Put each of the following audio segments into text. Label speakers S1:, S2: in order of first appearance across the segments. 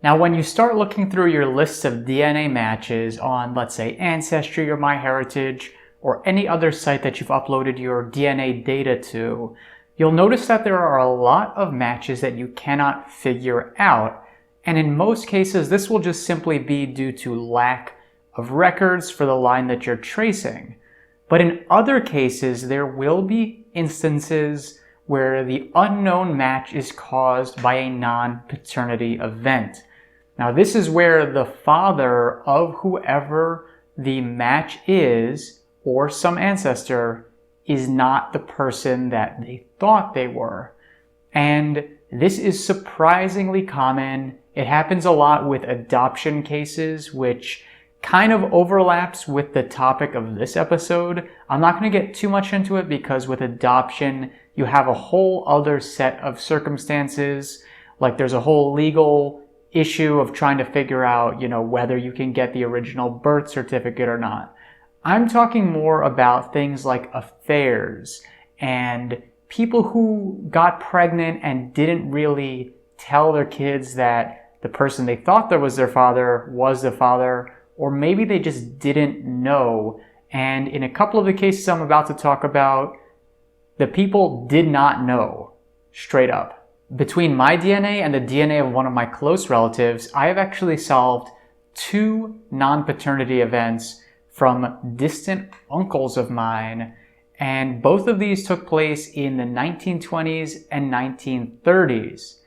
S1: Now, when you start looking through your lists of DNA matches on, let's say, Ancestry or MyHeritage, or any other site that you've uploaded your DNA data to, you'll notice that there are a lot of matches that you cannot figure out. And in most cases, this will just simply be due to lack of records for the line that you're tracing. But in other cases, there will be instances where the unknown match is caused by a non-paternity event. Now, this is where the father of whoever the match is, or some ancestor, is not the person that they thought they were. And this is surprisingly common. It happens a lot with adoption cases, which kind of overlaps with the topic of this episode. I'm not going to get too much into it because with adoption, you have a whole other set of circumstances. Like there's a whole legal issue of trying to figure out, whether you can get the original birth certificate or not. I'm talking more about things like affairs and people who got pregnant and didn't really tell their kids that the person they thought that was their father was the father, or maybe they just didn't know. And in a couple of the cases I'm about to talk about, the people did not know, straight up. Between my DNA and the DNA of one of my close relatives, I have actually solved 2 non-paternity events from distant uncles of mine, and both of these took place in the 1920s and 1930s.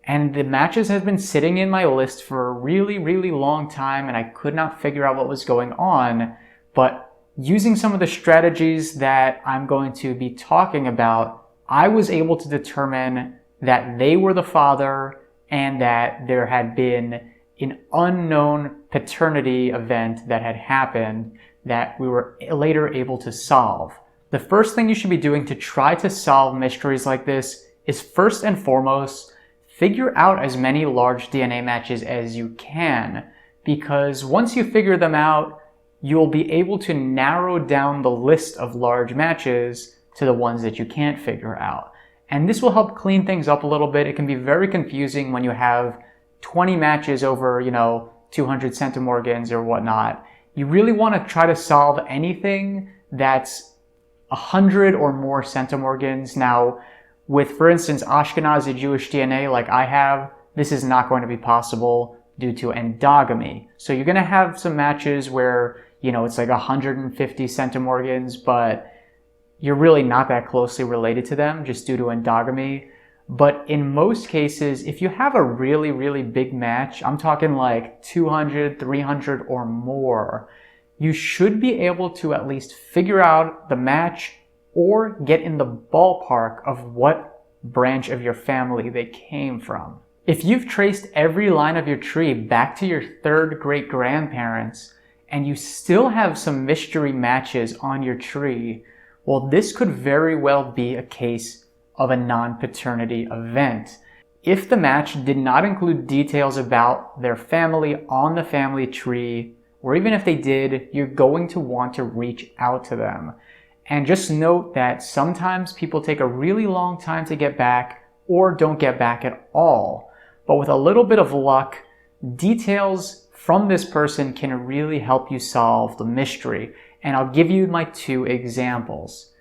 S1: And the matches have been sitting in my list for a really, really long time, and I could not figure out what was going on. But using some of the strategies that I'm going to be talking about, I was able to determine that they were the father and that there had been an unknown paternity event that had happened that we were later able to solve. The first thing you should be doing to try to solve mysteries like this is first and foremost, figure out as many large DNA matches as you can, because once you figure them out, you'll be able to narrow down the list of large matches to the ones that you can't figure out. And this will help clean things up a little bit. It can be very confusing when you have 20 matches over, 200 centimorgans or whatnot. You really want to try to solve anything that's 100 or more centimorgans. Now, with, for instance, Ashkenazi Jewish DNA like I have, this is not going to be possible due to endogamy. So you're going to have some matches where, it's like 150 centimorgans, but you're really not that closely related to them just due to endogamy. But in most cases, if you have a really, really big match, I'm talking like 200, 300 or more, you should be able to at least figure out the match or get in the ballpark of what branch of your family they came from. If you've traced every line of your tree back to your 3rd great-grandparents and you still have some mystery matches on your tree, well, this could very well be a case of a non-paternity event. If the match did not include details about their family on the family tree, or even if they did, you're going to want to reach out to them. And just note that sometimes people take a really long time to get back or don't get back at all. But with a little bit of luck, details from this person can really help you solve the mystery. And I'll give you my 2 examples.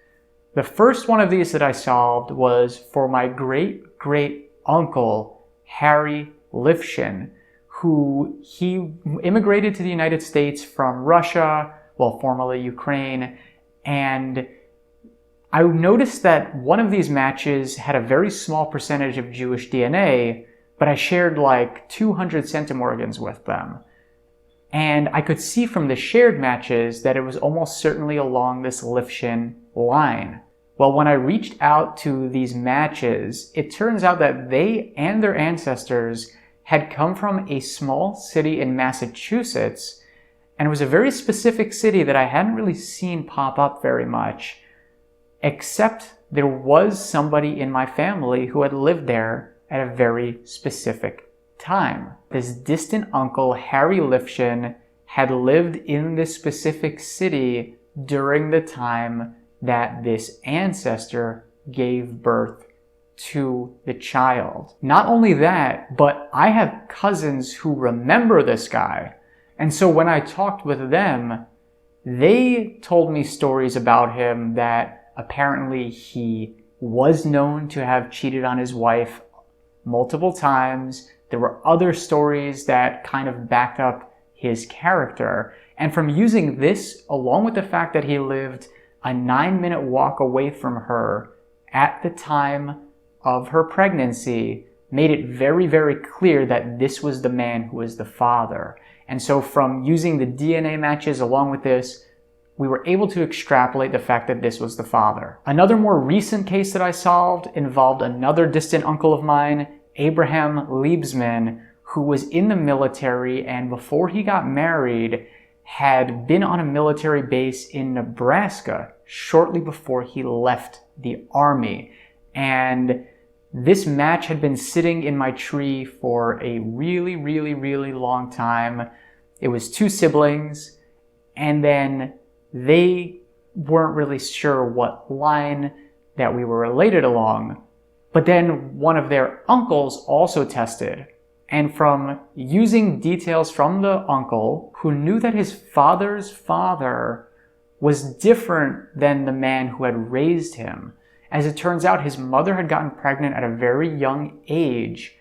S1: The first one of these that I solved was for my great-great-uncle, Harry Lifshin, who he immigrated to the United States from Russia, well, formerly Ukraine, and I noticed that one of these matches had a very small percentage of Jewish DNA, but I shared like 200 centimorgans with them. And I could see from the shared matches that it was almost certainly along this Lifshin line. Well, when I reached out to these matches, it turns out that they and their ancestors had come from a small city in Massachusetts, and it was a very specific city that I hadn't really seen pop up very much, except there was somebody in my family who had lived there at a very specific time. This distant uncle, Harry Lifshin, had lived in this specific city during the time that this ancestor gave birth to the child. Not only that, but I have cousins who remember this guy. And so when I talked with them, they told me stories about him that apparently he was known to have cheated on his wife multiple times. There were other stories that kind of backed up his character. And from using this, along with the fact that he lived a 9-minute walk away from her at the time of her pregnancy, made it very, very clear that this was the man who was the father. And so from using the DNA matches along with this, we were able to extrapolate the fact that this was the father. Another more recent case that I solved involved another distant uncle of mine, Abraham Liebsman, who was in the military and before he got married had been on a military base in Nebraska shortly before he left the army. And this match had been sitting in my tree for a really, really, really long time. It was 2 siblings, and then they weren't really sure what line that we were related along. But then one of their uncles also tested. And from using details from the uncle, who knew that his father's father was different than the man who had raised him. As it turns out, his mother had gotten pregnant at a very young age,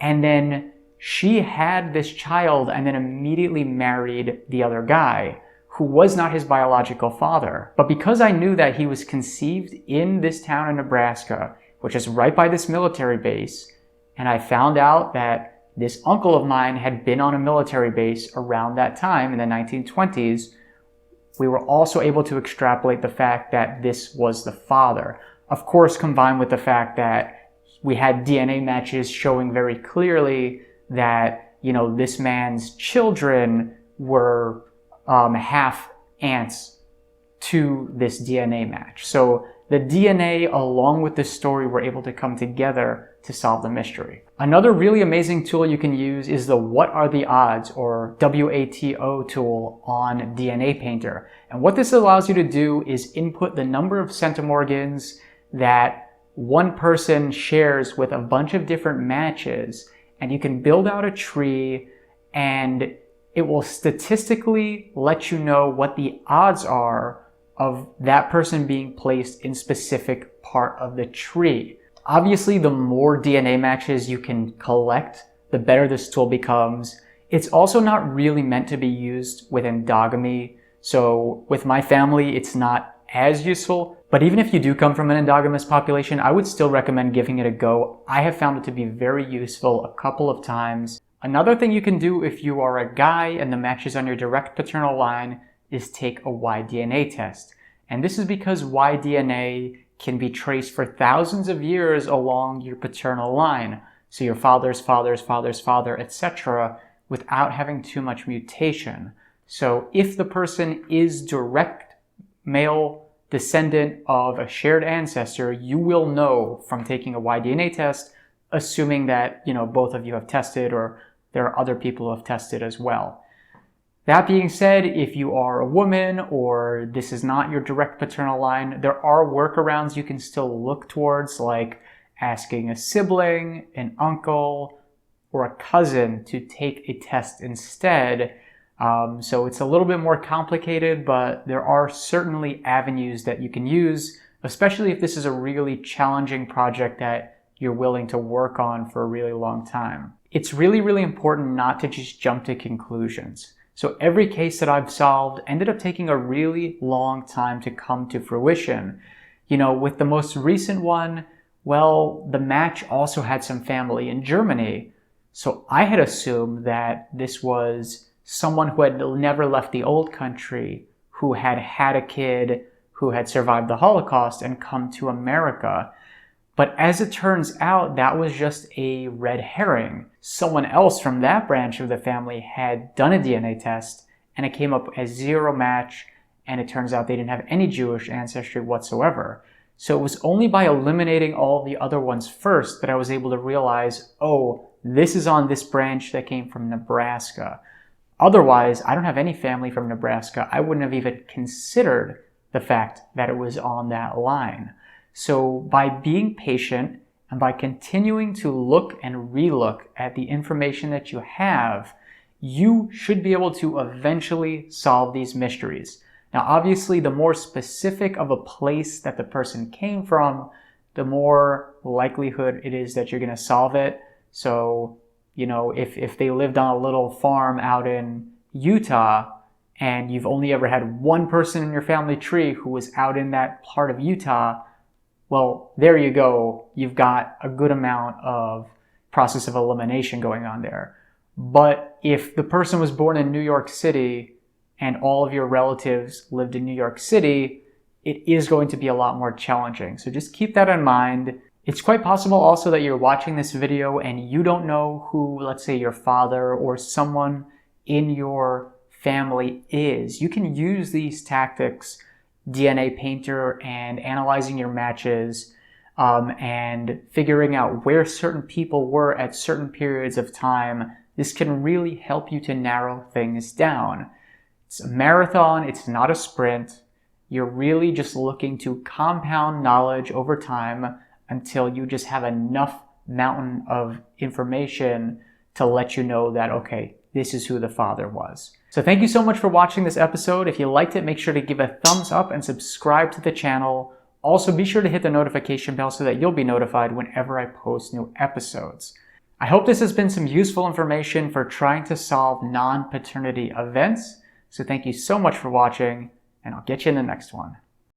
S1: and then she had this child and then immediately married the other guy, who was not his biological father. But because I knew that he was conceived in this town in Nebraska, which is right by this military base, and I found out that this uncle of mine had been on a military base around that time in the 1920s, we were also able to extrapolate the fact that this was the father. Of course, combined with the fact that we had DNA matches showing very clearly that, this man's children were half aunts to this DNA match. So the DNA along with the story were able to come together to solve the mystery. Another really amazing tool you can use is the What Are the Odds, or WATO tool on DNA Painter. And what this allows you to do is input the number of centimorgans that one person shares with a bunch of different matches, and you can build out a tree, and it will statistically let you know what the odds are of that person being placed in specific part of the tree. Obviously, the more DNA matches you can collect, the better this tool becomes. It's also not really meant to be used with endogamy. So with my family, it's not as useful. But even if you do come from an endogamous population, I would still recommend giving it a go. I have found it to be very useful a couple of times. Another thing you can do if you are a guy and the match is on your direct paternal line is take a Y-DNA test. And this is because Y-DNA can be traced for thousands of years along your paternal line. So your father's father's father's father, etc., without having too much mutation. So if the person is direct male descendant of a shared ancestor, you will know from taking a Y-DNA test, assuming that, both of you have tested or there are other people who have tested as well. That being said, if you are a woman or this is not your direct paternal line, there are workarounds you can still look towards, like asking a sibling, an uncle, or a cousin to take a test instead. So it's a little bit more complicated, but there are certainly avenues that you can use, especially if this is a really challenging project that you're willing to work on for a really long time. It's really, really important not to just jump to conclusions. So every case that I've solved ended up taking a really long time to come to fruition. With the most recent one, well, the match also had some family in Germany. So I had assumed that this was someone who had never left the old country, who had had a kid, who had survived the Holocaust and come to America. But as it turns out, that was just a red herring. Someone else from that branch of the family had done a DNA test, and it came up as 0 match, and it turns out they didn't have any Jewish ancestry whatsoever. So it was only by eliminating all the other ones first that I was able to realize, oh, this is on this branch that came from Nebraska. Otherwise, I don't have any family from Nebraska. I wouldn't have even considered the fact that it was on that line. So by being patient And by continuing to look and relook at the information that you have, you should be able to eventually solve these mysteries. Now, obviously, the more specific of a place that the person came from, the more likelihood it is that you're going to solve it. So, if they lived on a little farm out in Utah and you've only ever had one person in your family tree who was out in that part of Utah, well, there you go. You've got a good amount of process of elimination going on there. But if the person was born in New York City and all of your relatives lived in New York City, it is going to be a lot more challenging. So just keep that in mind. It's quite possible also that you're watching this video and you don't know who, let's say, your father or someone in your family is. You can use these tactics, DNA Painter and analyzing your matches, and figuring out where certain people were at certain periods of time. This can really help you to narrow things down. It's a marathon, it's not a sprint. You're really just looking to compound knowledge over time until you just have enough mountain of information to let you know that, okay, this is who the father was. So thank you so much for watching this episode. If you liked it, make sure to give a thumbs up and subscribe to the channel. Also, be sure to hit the notification bell so that you'll be notified whenever I post new episodes. I hope this has been some useful information for trying to solve non-paternity events. So thank you so much for watching, and I'll get you in the next one.